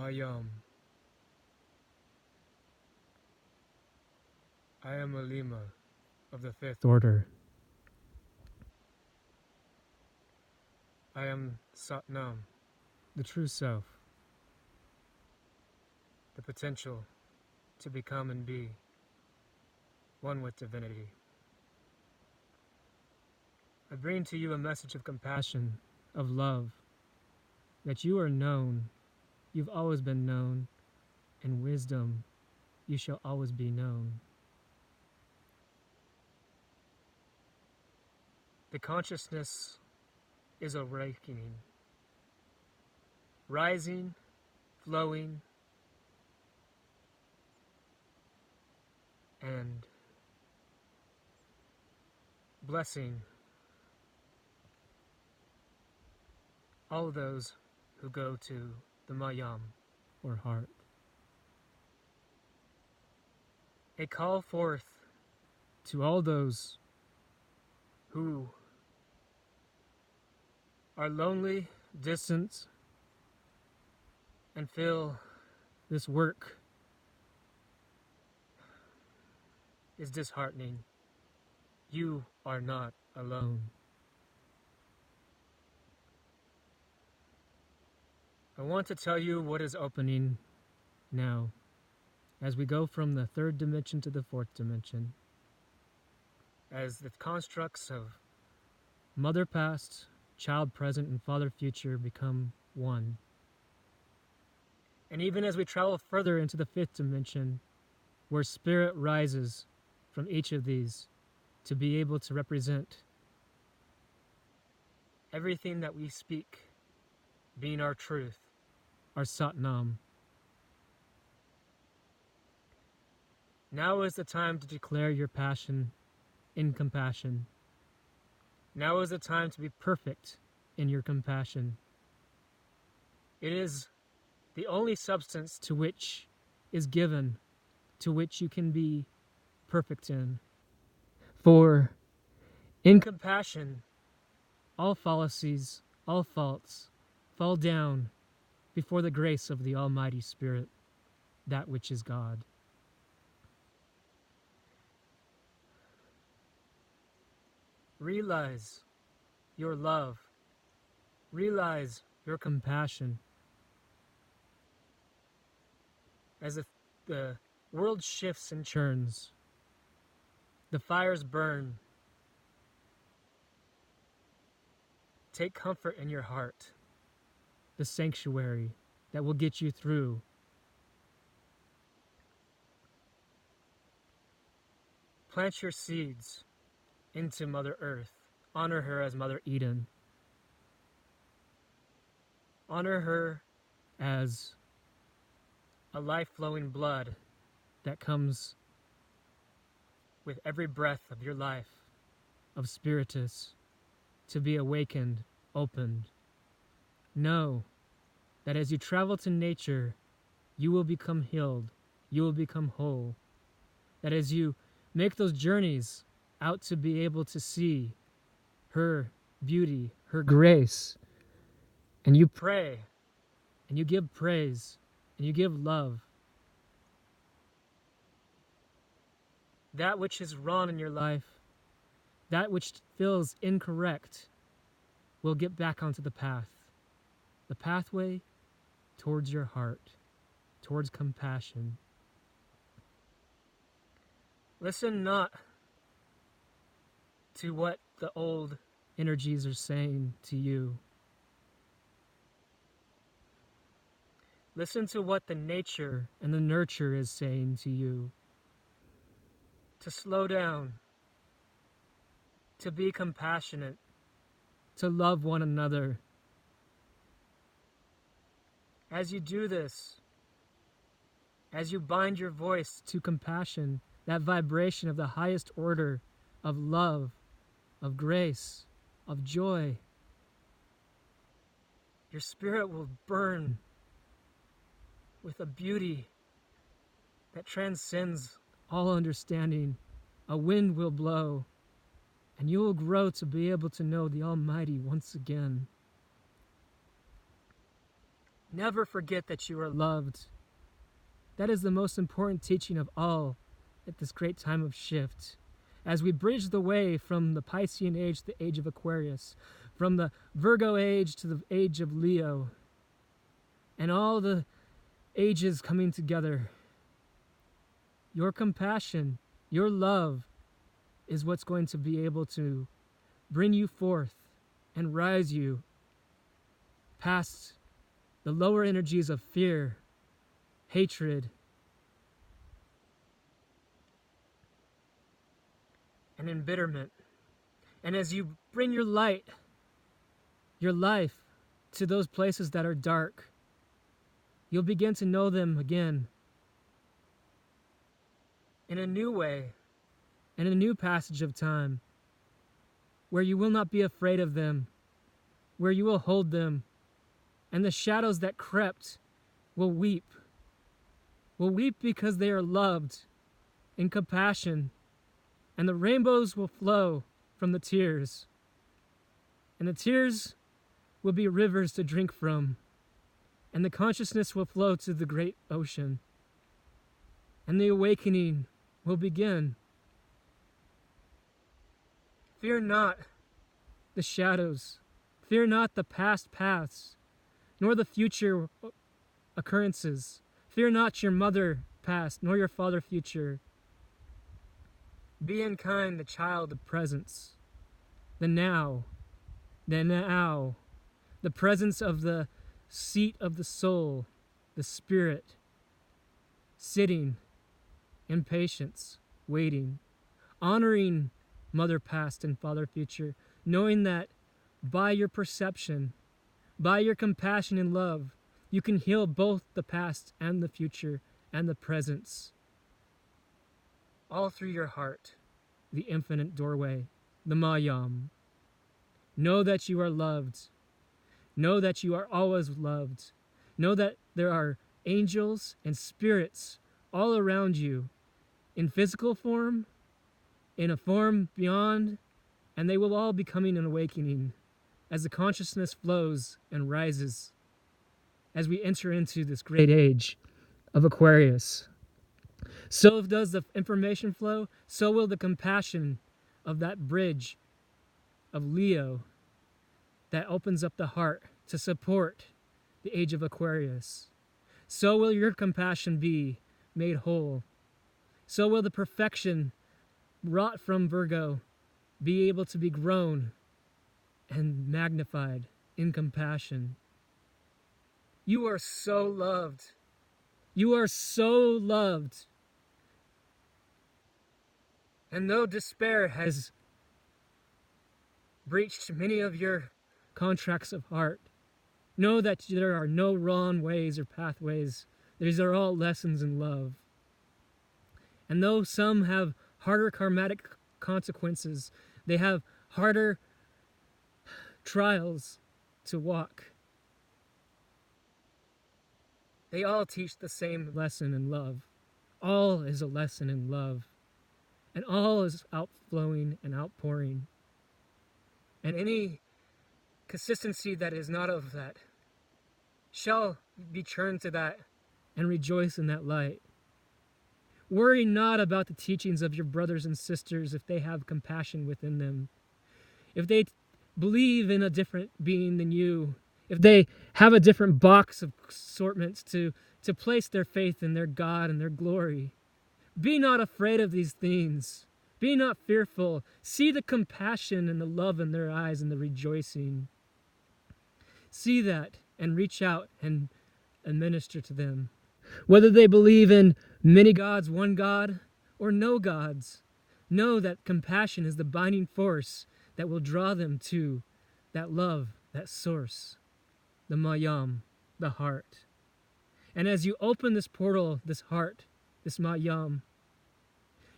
Mayam. I am Elima of the Fifth Order. I am Satnam, the true self, the potential to become and be one with divinity. I bring to you a message of compassion, of love, that you are known, you've always been known, and wisdom, you shall always be known. The consciousness is awakening, rising, flowing, and blessing all those who go to the Mayam, or heart. A call forth to all those who are lonely, distant, and feel this work is disheartening. You are not alone. I want to tell you what is opening now as we go from the third dimension to the fourth dimension, as the constructs of mother past, child present, and father future become one. And even as we travel further into the fifth dimension, where spirit rises from each of these to be able to represent everything that we speak being our truth, our Satnam. Now is the time to declare your passion in compassion. Now is the time to be perfect in your compassion. It is the only substance to which is given, to which you can be perfect in. For in compassion, all fallacies, all faults fall down before the grace of the Almighty Spirit, that which is God. Realize your love. Realize your compassion. As if the world shifts and churns, the fires burn. Take comfort in your heart, the sanctuary that will get you through. Plant your seeds into Mother Earth. Honor her as Mother Eden. Honor her as a life-flowing blood that comes with every breath of your life, of spiritus, to be awakened, opened. Know that as you travel to nature, you will become healed, you will become whole. That as you make those journeys out to be able to see her beauty, her grace, and you pray, and you give praise, and you give love, that which is wrong in your life, that which feels incorrect, will get back onto the path. The pathway towards your heart, towards compassion. Listen not to what the old energies are saying to you. Listen to what the nature and the nurture is saying to you. To slow down, to be compassionate, to love one another. As you do this, as you bind your voice to compassion, that vibration of the highest order of love, of grace, of joy, your spirit will burn with a beauty that transcends all understanding. A wind will blow, and you will grow to be able to know the Almighty once again. Never forget that you are loved. That is the most important teaching of all at this great time of shift. As we bridge the way from the Piscean age to the age of Aquarius, from the Virgo age to the age of Leo, and all the ages coming together, your compassion, your love is what's going to be able to bring you forth and rise you past the lower energies of fear, hatred, and embitterment. And as you bring your light, your life, to those places that are dark, you'll begin to know them again in a new way, in a new passage of time, where you will not be afraid of them, where you will hold them, and the shadows that crept will weep because they are loved in compassion, and the rainbows will flow from the tears, and the tears will be rivers to drink from, and the consciousness will flow to the great ocean, and the awakening will begin. Fear not the shadows, fear not the past paths, nor the future occurrences. Fear not your mother past, nor your father future. Be in kind the child of presence, the now, the presence of the seat of the soul, the spirit, sitting in patience, waiting, honoring mother past and father future, knowing that by your perception, by your compassion and love, you can heal both the past and the future and the presence, all through your heart, the infinite doorway, the Mayam. Know that you are loved. Know that you are always loved. Know that there are angels and spirits all around you, in physical form, in a form beyond, and they will all be coming and awakening as the consciousness flows and rises as we enter into this great age of Aquarius. So does the information flow, so will the compassion of that bridge of Leo that opens up the heart to support the age of Aquarius. So will your compassion be made whole. So will the perfection wrought from Virgo be able to be grown and magnified in compassion. You are so loved. You are so loved. And though despair has breached many of your contracts of heart, know that there are no wrong ways or pathways. These are all lessons in love. And though some have harder karmatic consequences, they have harder trials to walk, they all teach the same lesson in love. All is a lesson in love. And all is outflowing and outpouring. And any consistency that is not of that shall be turned to that and rejoice in that light. Worry not about the teachings of your brothers and sisters if they have compassion within them. If they believe in a different being than you, if they have a different box of assortments to place their faith in their God and their glory. Be not afraid of these things. Be not fearful. See the compassion and the love in their eyes and the rejoicing. See that and reach out and minister to them. Whether they believe in many gods, one God, or no gods, know that compassion is the binding force that will draw them to that love, that source, the Mayam, the heart. And as you open this portal, this heart, this Mayam,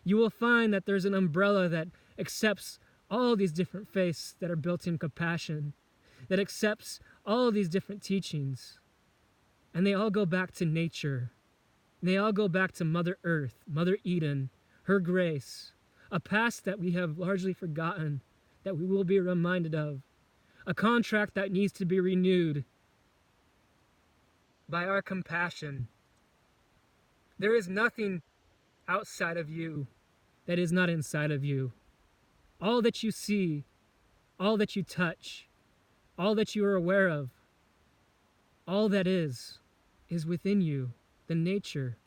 you will find that there's an umbrella that accepts all these different faiths that are built in compassion, that accepts all these different teachings. And they all go back to nature. They all go back to Mother Earth, Mother Eden, her grace, a past that we have largely forgotten, that we will be reminded of, a contract that needs to be renewed. by our compassion. There is nothing outside of you that is not inside of you. All that you see, all that you touch, all that you are aware of, all that is within you. The nature.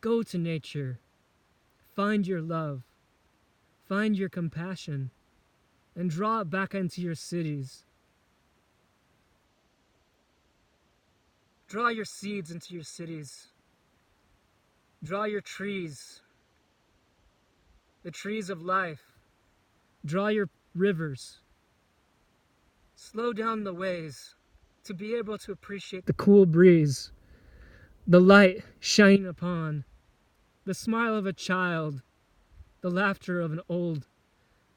Go to nature. Find your love. Find your compassion. And draw it back into your cities. Draw your seeds into your cities. Draw your trees. The trees of life. Draw your rivers. Slow down the ways to be able to appreciate the cool breeze, the light shining upon, the smile of a child, the laughter of an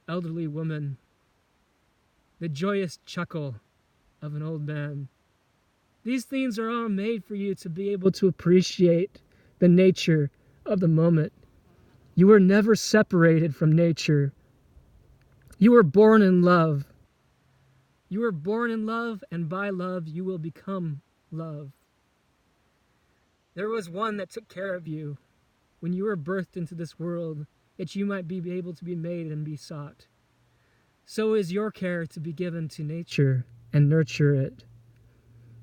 elderly woman, the joyous chuckle of an old man. These things are all made for you to be able to appreciate the nature of the moment. You were never separated from nature. You were born in love. You were born in love, and by love you will become love. There was one that took care of you when you were birthed into this world, that you might be able to be made and be sought. So is your care to be given to nature and nurture it,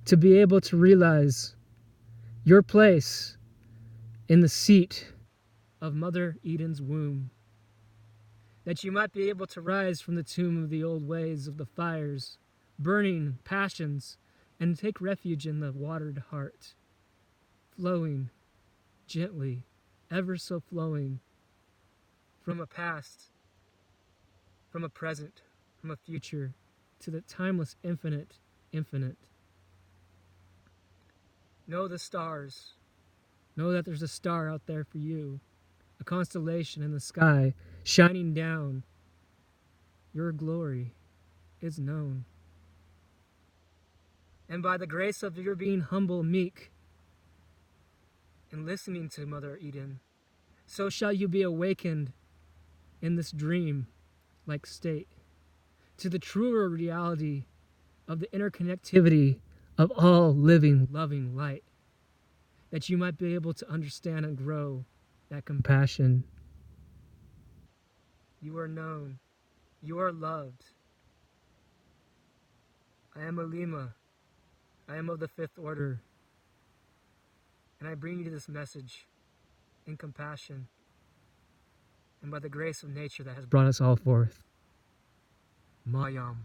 to be able to realize your place in the seat of Mother Eden's womb, that you might be able to rise from the tomb of the old ways of the fires, burning passions, and take refuge in the watered heart, flowing gently, ever so flowing, from a past, from a present, from a future, to the timeless infinite. Know the stars. Know that there's a star out there for you, a constellation in the sky, shining down. Your glory is known. And by the grace of your being humble, meek, and listening to Mother Eden, so shall you be awakened in this dream-like state to the truer reality of the interconnectivity of all living, loving light, that you might be able to understand and grow that compassion. You are known. You are loved. I am Elima. I am of the fifth order. And I bring you this message in compassion and by the grace of nature that has brought us all forth. Mayam.